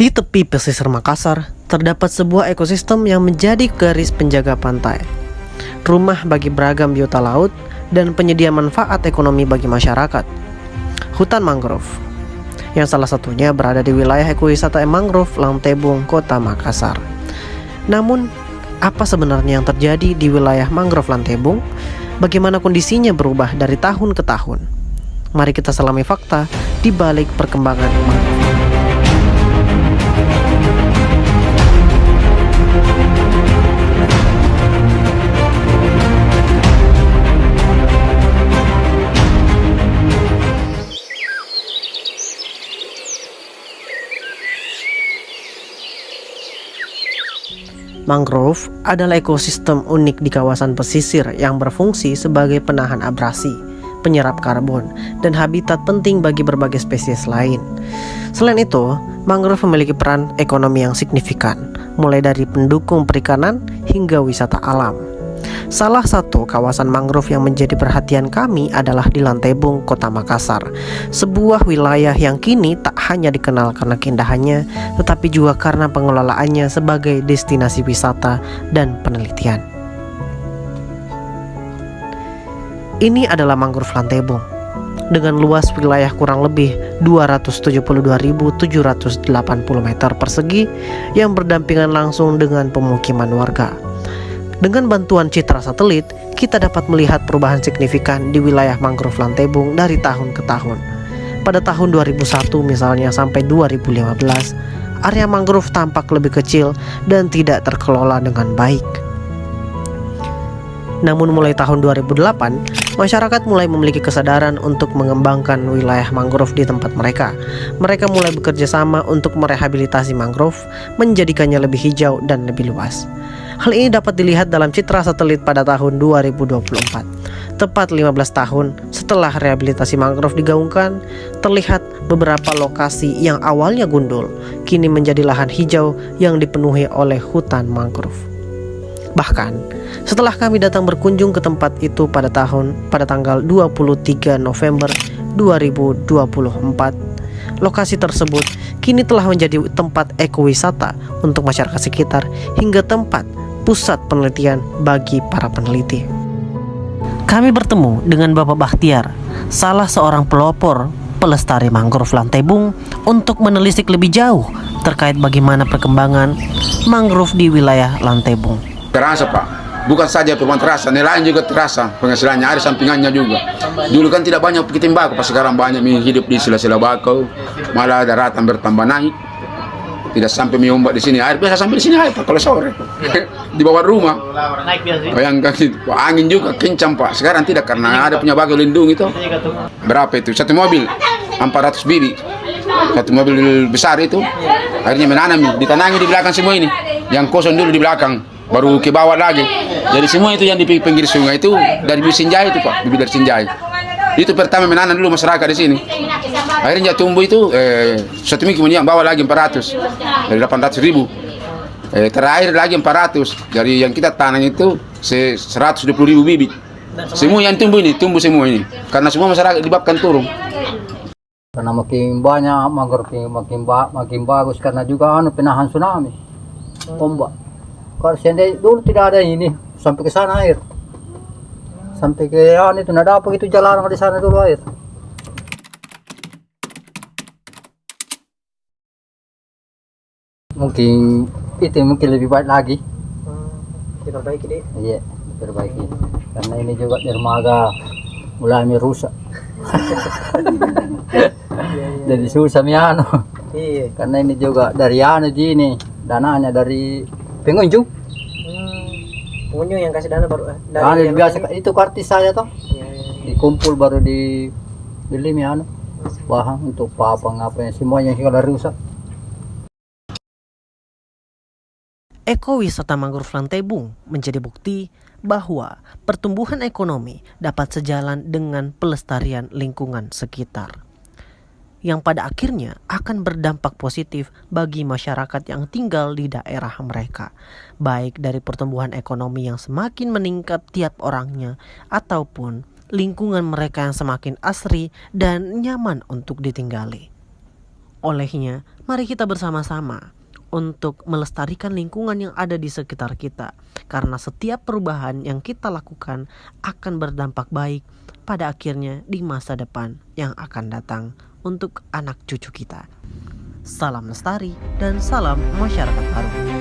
Di tepi pesisir Makassar, terdapat sebuah ekosistem yang menjadi garis penjaga pantai, rumah bagi beragam biota laut, dan penyedia manfaat ekonomi bagi masyarakat. Hutan mangrove, yang salah satunya berada di wilayah ekowisata mangrove Lantebung, Kota Makassar. Namun, apa sebenarnya yang terjadi di wilayah mangrove Lantebung? Bagaimana kondisinya berubah dari tahun ke tahun? Mari kita selami fakta di balik perkembangan mangrove. Mangrove adalah ekosistem unik di kawasan pesisir yang berfungsi sebagai penahan abrasi, penyerap karbon, dan habitat penting bagi berbagai spesies lain. Selain itu, mangrove memiliki peran ekonomi yang signifikan, mulai dari pendukung perikanan hingga wisata alam. Salah satu kawasan mangrove yang menjadi perhatian kami adalah di Lantebung, Kota Makassar, sebuah wilayah yang kini tak hanya dikenal karena keindahannya, tetapi juga karena pengelolaannya sebagai destinasi wisata dan penelitian. Ini adalah mangrove Lantebung, dengan luas wilayah kurang lebih 272.780 meter persegi yang berdampingan langsung dengan pemukiman warga. Dengan bantuan citra satelit, kita dapat melihat perubahan signifikan di wilayah mangrove Lantebung dari tahun ke tahun. Pada tahun 2001 misalnya sampai 2015, area mangrove tampak lebih kecil dan tidak terkelola dengan baik. Namun mulai tahun 2008, masyarakat mulai memiliki kesadaran untuk mengembangkan wilayah mangrove di tempat mereka. Mereka mulai bekerja sama untuk merehabilitasi mangrove, menjadikannya lebih hijau dan lebih luas. Hal ini dapat dilihat dalam citra satelit pada tahun 2024. Tepat 15 tahun setelah rehabilitasi mangrove digaungkan, terlihat beberapa lokasi yang awalnya gundul, kini menjadi lahan hijau yang dipenuhi oleh hutan mangrove. Bahkan, setelah kami datang berkunjung ke tempat itu pada tanggal 23 November 2024, lokasi tersebut kini telah menjadi tempat ekowisata untuk masyarakat sekitar hingga tempat pusat penelitian bagi para peneliti. Kami bertemu dengan Bapak Bakhtiar, salah seorang pelopor pelestari mangrove Lantebung, untuk menelisik lebih jauh terkait bagaimana perkembangan mangrove di wilayah Lantebung. Terasa Pak, bukan saja teman terasa, nilainya juga terasa, penghasilannya ada sampingannya juga. Dulu kan tidak banyak bikin bakau, pas sekarang banyak hidup di sela-sela bakau, malah daratan bertambah naik. Tidak sampai miombak di sini air, biasa sampai di sini air Pak kalau sore. Di bawah rumah. Bayangkan itu, angin juga kencang Pak. Sekarang tidak karena ada punya bakau lindung itu. Berapa itu? Satu mobil 400 bibi. Satu mobil besar itu. Akhirnya menanami, ditanami di belakang semua ini. Yang kosong dulu di belakang, baru ke bawah lagi. Jadi semua itu yang di pinggir sungai itu dari bibit sinjai itu Pak, bibit dari sinjai. Itu pertama menanam dulu masyarakat di sini. Akhirnya tumbuh itu satu minggu kemudian bawa lagi 400 dari 800.000. Terakhir lagi 400 dari yang kita tanam itu 120.000 bibit. Semua yang tumbuh semua ini karena semua masyarakat dibabkan turun. Karena makin banyak mangrove makin bagus karena juga penahan tsunami, ombak. Kalau sendiri dulu tidak ada ini sampai ke sana air. Sampai ke itu nada apa itu jalan di sana dulu air. Mungkin lebih baik lagi. Diperbaiki deh. Iya, diperbaiki. Karena ini juga dermaga mulai merusak. Jadi susah miano. Iya. Karena ini juga dari gini, dananya dari pengunjung. Pengunjung yang kasih dana baru Dari biasa itu kartis saya toh. Iya. Dikumpul baru dibeli miano. Bahan untuk apa semuanya kalau rusak. Ekowisata mangrove Lantebung menjadi bukti bahwa pertumbuhan ekonomi dapat sejalan dengan pelestarian lingkungan sekitar, yang pada akhirnya akan berdampak positif bagi masyarakat yang tinggal di daerah mereka, baik dari pertumbuhan ekonomi yang semakin meningkat tiap orangnya, ataupun lingkungan mereka yang semakin asri dan nyaman untuk ditinggali. Olehnya, mari kita bersama-sama untuk melestarikan lingkungan yang ada di sekitar kita, karena setiap perubahan yang kita lakukan akan berdampak baik pada akhirnya di masa depan yang akan datang untuk anak cucu kita. Salam lestari dan salam masyarakat baru.